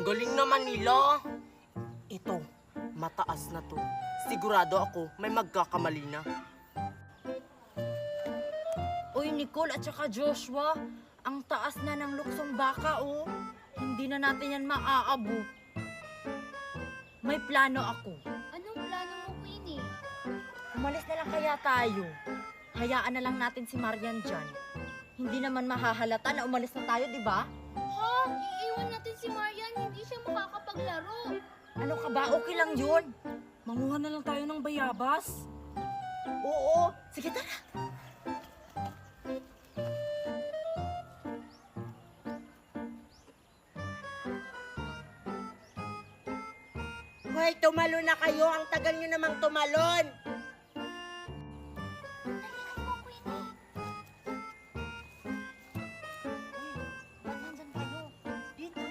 Ang galing naman nila. Ito, mataas na to. Sigurado ako may magkakamali na. Uy, Nicole at saka Joshua, ang taas na ng luksong baka, oh. Hindi na natin yan maaabot. May plano ako. Anong plano mo, Queenie? Umalis na lang kaya tayo. Hayaan na lang natin si Marian dyan. Hindi naman mahahalata na umalis na tayo, di ba? Ha? Iiwan natin si Marian, hindi siya makakapaglaro. Ano ka ba? Okay lang yun. Manguha na lang tayo ng bayabas. Oo. Sige, tara. Hoy, tumalo na kayo. Ang tagal nyo namang tumalon. Ba't nandyan kayo? Dito.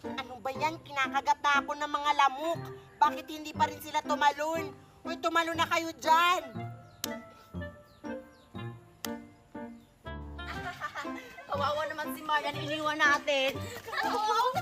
Ano ba yan? Kinakagat na ako ng mga lamok. Bakit hindi pa rin sila tumalon? Hoy, tumalo na kayo dyan. Kawawa naman si Marian, iniwan natin. Oo.